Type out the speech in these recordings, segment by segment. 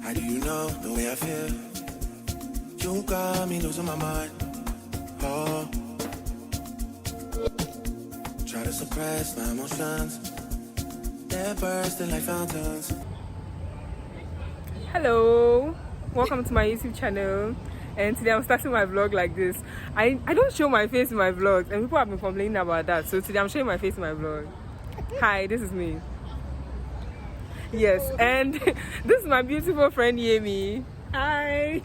How do you know the way I feel? You got me losing my mind. Oh, try to suppress my emotions. They're bursting like fountains. Hello, welcome to my YouTube channel. And today I'm starting my vlog like this. I don't show my face in my vlogs, and people have been complaining about that. So today I'm showing my face in my vlog. Hi, this is me. Yes, and this is my beautiful friend Yemi. Hi.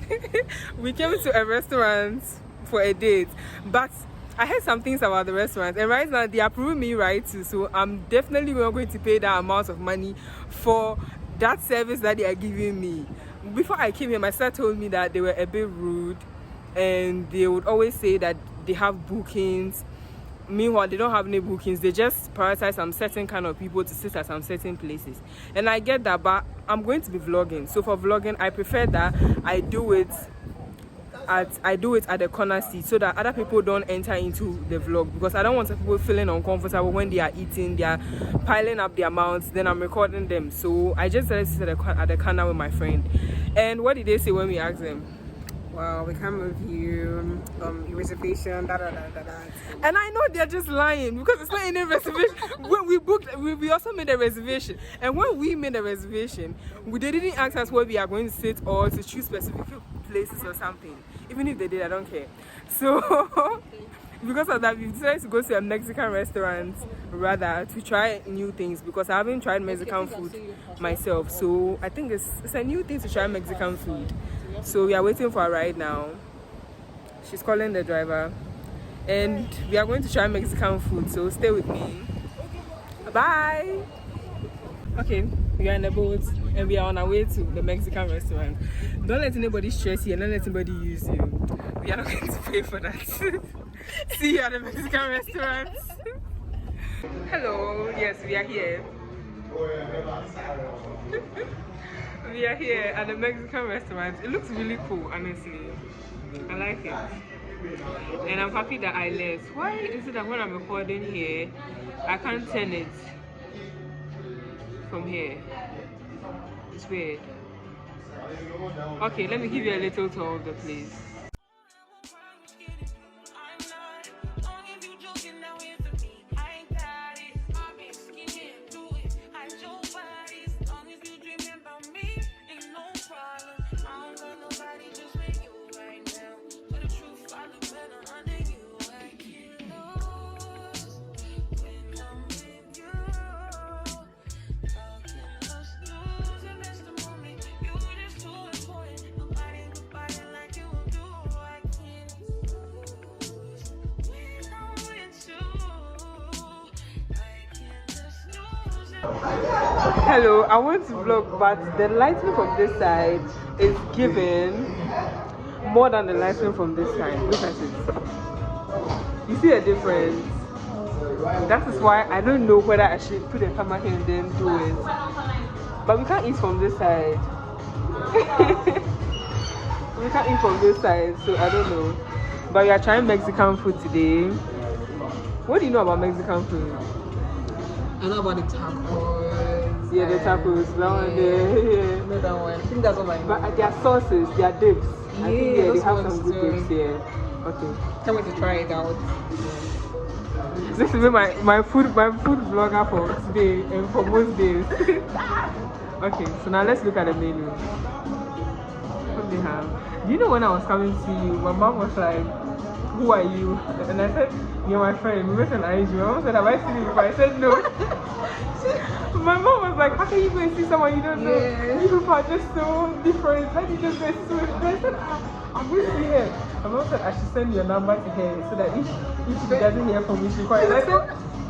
We came to a restaurant for a date, but I heard some things about the restaurant, and right now they approve me right too. So I'm definitely not going to pay that amount of money for that service that they are giving me. Before I came here, my sister told me that they were a bit rude, and they would always say that they have bookings. Meanwhile, they don't have any bookings. They just prioritize some certain kind of people to sit at some certain places. And I get that, but I'm going to be vlogging. So for vlogging, I prefer that I do it at the corner seat so that other people don't enter into the vlog, because I don't want people feeling uncomfortable when they are eating, they are piling up their mouths, then I'm recording them. So I just sit at the corner with my friend. And what did they say when we asked them? Well, we can't review your reservation, da da da da da. And I know they're just lying because it's not any reservation. When we booked, we also made a reservation. And when we made a reservation, they didn't ask us where we are going to sit or to choose specific places or something. Even if they did, I don't care. So because of that, we decided to go to a Mexican restaurant rather to try new things, because I haven't tried Mexican food myself. So I think it's a new thing to try Mexican food. So we are waiting for a ride now. She's calling the driver, and we are going to try Mexican food, so stay with me. Bye. Okay, we are in the boat and we are on our way to the Mexican restaurant. Don't let anybody stress you and don't let anybody use you. We are not going to pay for that. See you at the Mexican restaurant. Hello, yes, we are here. We are here at the Mexican restaurant. It looks really cool, honestly. I like it. And I'm happy that I left. Why is it that when I'm recording here, I can't turn it from here? It's weird. Okay, let me give you a little tour of the place. Hello, I want to vlog, but the lighting from this side is giving more than the lighting from this side. Look at it. You see a difference? That is why I don't know whether I should put the camera here and then do it. But we can't eat from this side. We can't eat from this side, so I don't know. But we are trying Mexican food today. What do you know about Mexican food? I know about the tacos. Yeah, the tacos, that one there. Yeah. No, that one. I think that's what I know. But their sauces, their dips. Yeah, I think they have those some good ones dips here. Okay. Can't wait to try it out. This will be my food vlogger for today and for most days. Okay, so now let's look at the menu. What they have. Do you know when I was coming to you, my mom was like, "Who are you?" And I said, "You're my friend." We met on IG. My mom said, "Have I seen you before?" I said, "No." My mom was like, "How can you go and see someone you don't know? Yeah. You people are just so different. How do you just get so different?" I said, "I'm going to see her." My mom said I should send your number to her so that if she doesn't hear from me, she calls. And I said,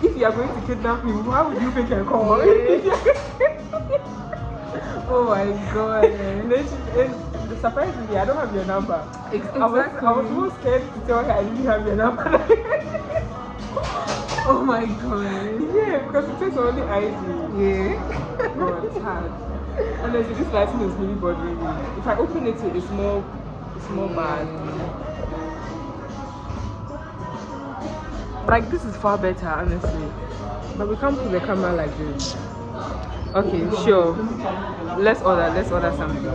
"If you are going to kidnap me, how would you pick and call?" Oh my god. And surprisingly, I don't have your number. Exactly. I was so scared to tell her I didn't have your number. Oh my god. Yeah, because it takes only ID. Yeah. God, it's hard. Honestly, this lighting is really bothering me. If I open it, it's more bad. Like, this is far better, honestly. But we can't put the camera like this. Okay, sure. Let's order something.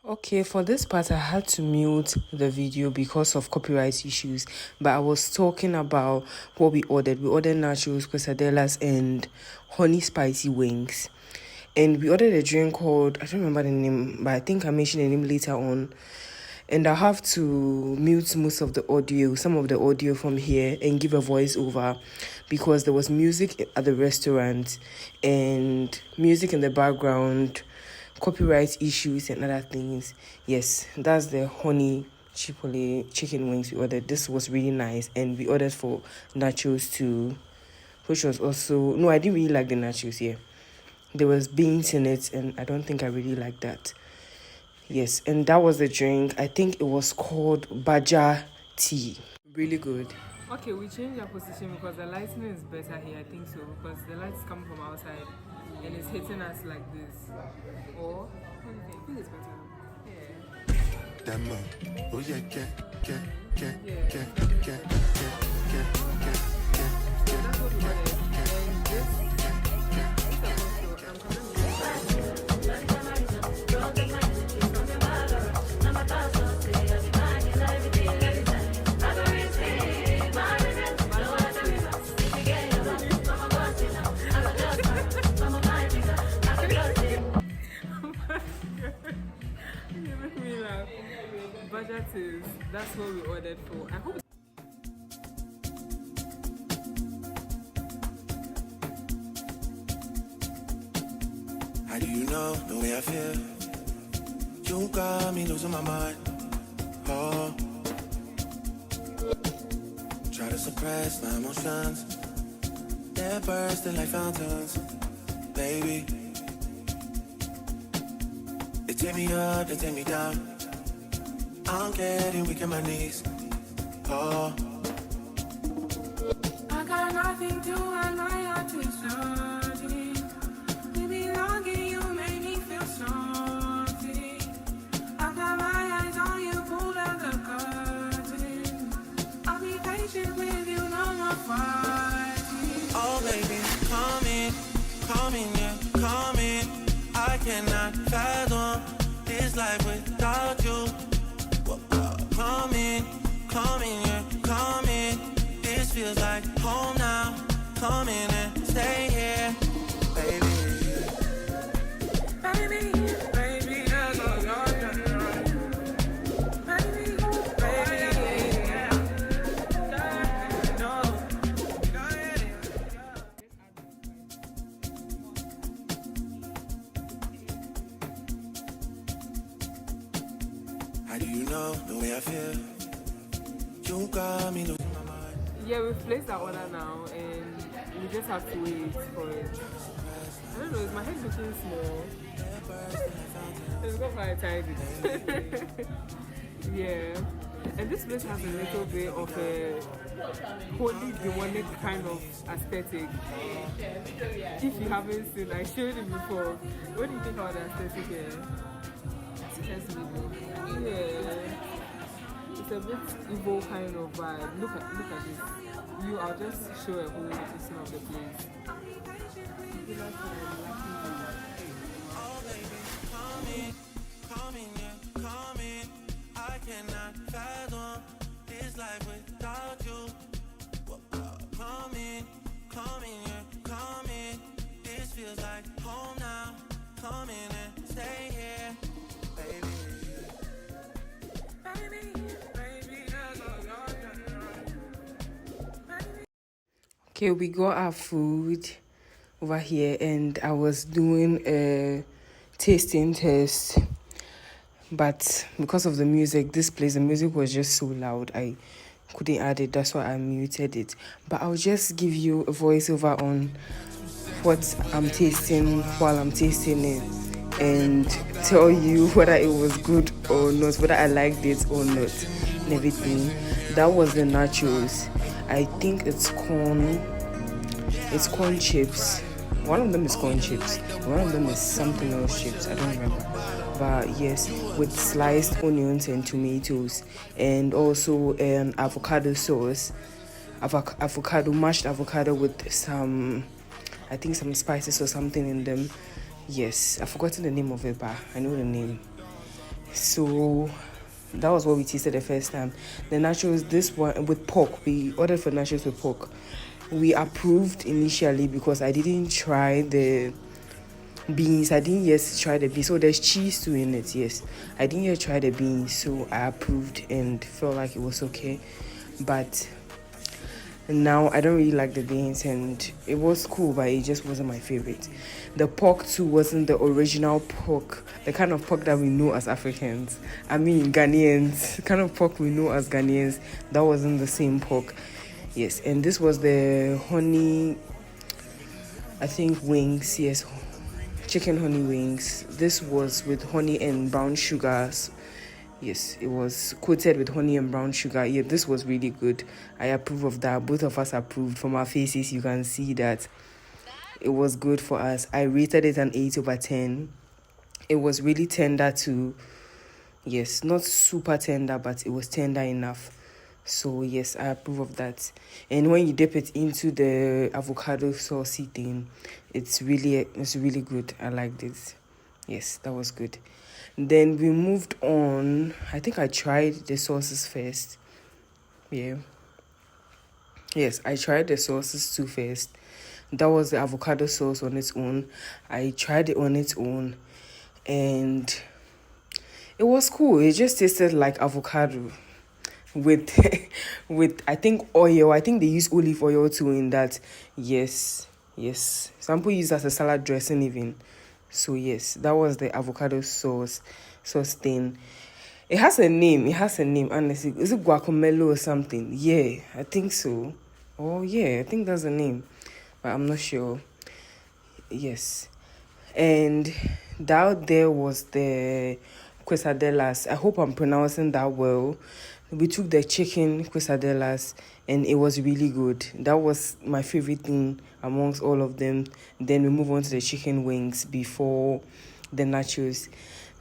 Okay, for this part, I had to mute the video because of copyright issues. But I was talking about what we ordered. We ordered nachos, quesadillas, and honey spicy wings. And we ordered a drink called, I don't remember the name, but I think I mentioned the name later on. And I have to mute most of the audio, some of the audio from here, and give a voiceover because there was music at the restaurant and music in the background, copyright issues and other things. Yes, that's the honey chipotle chicken wings we ordered. This was really nice, and we ordered for nachos too, which was also no, I didn't really like the nachos here. There was beans in it, and I don't think I really liked that. Yes, and that was the drink. I think it was called Baja tea. Really good. Okay, we changed our position because the lighting is better here, I think so, because the lights come from outside and it's hitting us like this. Or, what do you think? I think it's better. Yeah. Demo. Oh yeah, Yeah. So that's what we wanted. And this is also, I'm coming You make me laugh. Budget is, that's what we ordered for. I hope. How do you know the way I feel? You got me losing my mind. Oh, try to suppress my emotions. They're bursting like fountains, baby. They take me up, they take me down. I'm getting weak in my knees. Oh, I got nothing to hide, my heart is dirty. We belong and you make me feel salty. I got my eyes on you, pull out the curtain. I'll be patient with you, no more fighting. oh baby, come in, yeah, come in. I cannot fathom this life without you. Come in, yeah, come in. This feels like home now. Come in and stay here, baby. Baby, that's all you're done. Baby, yeah. No, go ahead. How do you know the way I feel? You got me losing my mind. Yeah, we've placed our order now and we just have to wait for it. I don't know, is my head looking small? It's got quite tidy. Yeah. And this place has a little bit of a holy demonic kind of aesthetic. If you haven't seen, I showed it before. What do you think about the aesthetic here? Yeah. It's a bit evil kind of vibe. Look at this. I'll just show a whole scene of the place. Oh baby, come in, yeah, come in. I cannot fathom this life without you. Come in, yeah, come in. This feels like home now. Come in and stay here, baby. Okay, we got our food over here and I was doing a tasting test, but because of the music, the music was just so loud, I couldn't add it. That's why I muted it. But I'll just give you a voiceover on what I'm tasting while I'm tasting it and tell you whether it was good or not, whether I liked it or not and everything. That was the nachos. I think it's corn chips. One of them is corn chips, one of them is something else chips, I don't remember. But yes, with sliced onions and tomatoes and also an avocado sauce, mashed avocado with some I think some spices or something in them. Yes, I've forgotten the name of it, but I know the name. So that was what we tasted the first time. The nachos, this one with pork, we ordered for nachos with pork. We approved initially because I didn't try the beans. I didn't yet try the beans. So there's cheese too in it. Yes, I didn't yet try the beans, so I approved and felt like it was okay. But now I don't really like the beans, and it was cool, but it just wasn't my favorite. The pork too wasn't the original pork, the kind of pork that we know as Africans. I mean Ghanaians, the kind of pork we know as Ghanaians. That wasn't the same pork. Yes, and this was the honey, I think wings. Yes, chicken honey wings. This was with honey and brown sugars. Yes, it was coated with honey and brown sugar. Yeah, this was really good. I approve of that. Both of us approved. From our faces, you can see that it was good for us. I rated it an 8/10. It was really tender too. Yes, not super tender, but it was tender enough. So yes, I approve of that. And when you dip it into the avocado saucy thing, it's really good. I liked it. Yes, that was good. Then we moved on. I think I tried the sauces first. Yeah. Yes, I tried the sauces too first. That was the avocado sauce on its own. I tried it on its own, and it was cool. It just tasted like avocado with with I think oil. I think they use olive oil too in that. Yes. Some people use it as a salad dressing even. So yes, that was the avocado sauce thing. It has a name, honestly. Is it guacamole or something? Yeah, I think so. Oh yeah, I think that's the name, but I'm not sure. Yes. And that there was the quesadillas. I hope I'm pronouncing that well. We took the chicken quesadillas and it was really good. That was my favorite thing amongst all of them. Then we move on to the chicken wings before the nachos.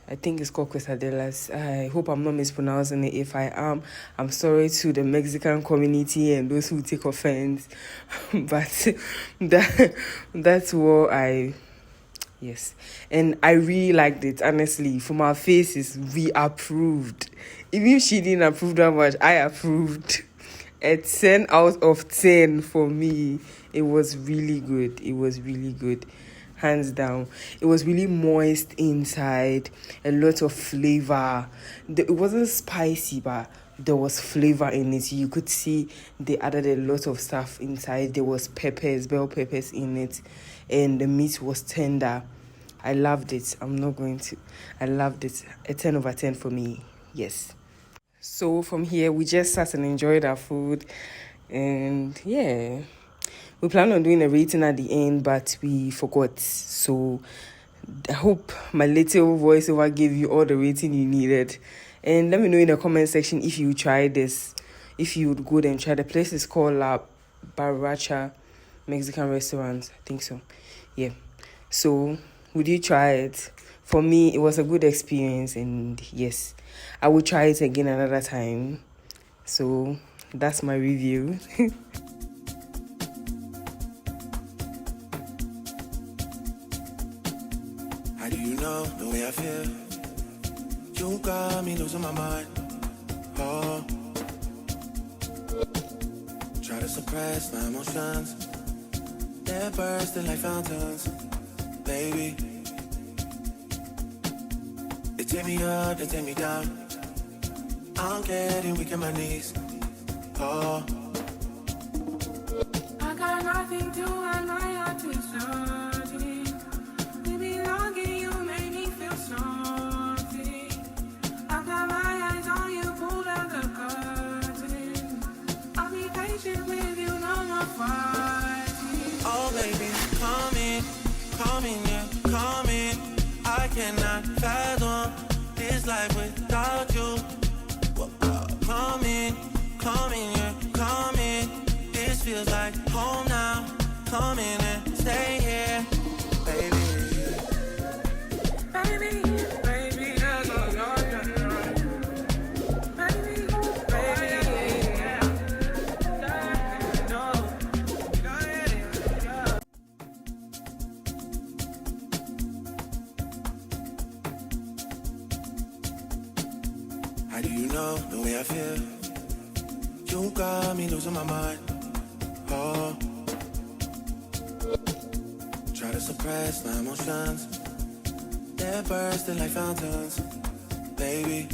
I think it's called quesadillas. I hope I'm not mispronouncing it. If I am, I'm sorry to the Mexican community and those who take offense. But that's what yes. And I really liked it, honestly. From our faces, we approved. Even if she didn't approve that much, I approved. A 10 out of 10 for me. It was really good. Hands down. It was really moist inside. A lot of flavor. It wasn't spicy, but there was flavor in it. You could see they added a lot of stuff inside. There was bell peppers in it. And the meat was tender. I loved it. I loved it. A 10/10 for me. Yes. So from here, we just sat and enjoyed our food. And yeah, we planned on doing a rating at the end, but we forgot. So I hope my little voiceover gave you all the rating you needed. And let me know in the comment section if you tried this. If you would go there and try. The place is called La Barracha Mexican restaurant. I think so. Yeah. So would you try it? For me, it was a good experience, and yes, I will try it again another time. So that's my review. How do you know the way I feel? You got me losing my mind. Oh, try to suppress my emotions. They're bursting like fountains, baby. They take me up, they take me down. I'm getting weak in my knees. Oh, I got nothing to hide, my heart is searching. Baby, longing, you make me feel something. I got my eyes on you, pull down the curtain. I'll be patient with you, no more fighting. Oh, baby, come in, yeah, come in. I cannot fathom this life without you. Come in, yeah, come in. This feels like home now. Come in and stay here, baby. Baby, that's all you're doing. Baby, yeah. know the way I feel. You got me losing my mind. Oh, try to suppress my emotions. They're bursting like fountains, baby.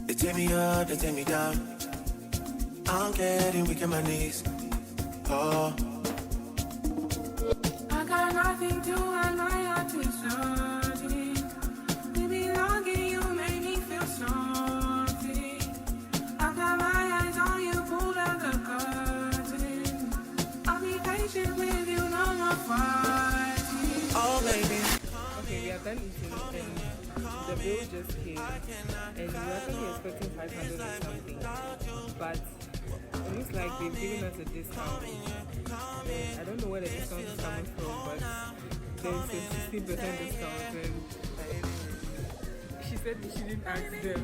They take me up, they take me down. I'm getting weak in my knees. Oh, I got nothing to hide my heart to searching. To be longing, you make me feel something. I got my eyes on you, pull out the curtain. I'll be patient with you, no more fighting. oh baby. Okay, we are done eating and the bill just came and we were actually expecting 500 or something, but it looks like they've given us a discount. I don't know where the discount is coming from, but there's a 16% discount and she said we shouldn't ask them.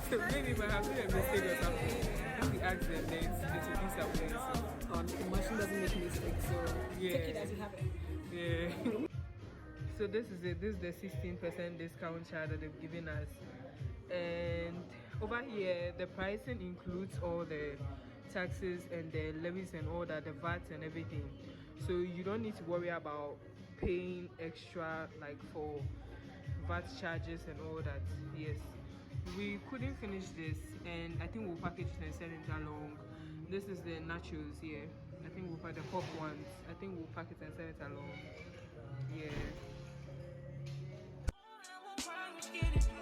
So maybe it might have been a mistake or something. If we ask them, then it will be something. The machine doesn't make mistakes, so Yeah. take it as you have it. Yeah. So this is it. This is the 16% discount chart that they've given us. And over here, the pricing includes all the taxes and the levies and all that, the VAT and everything. So you don't need to worry about paying extra like for VAT charges and all that. Yes. We couldn't finish this and I think we'll package it and send it along. This is the nachos here. I think we'll pack the pop ones. I think we'll pack it and send it along. Yeah. I won't cry, let's get it.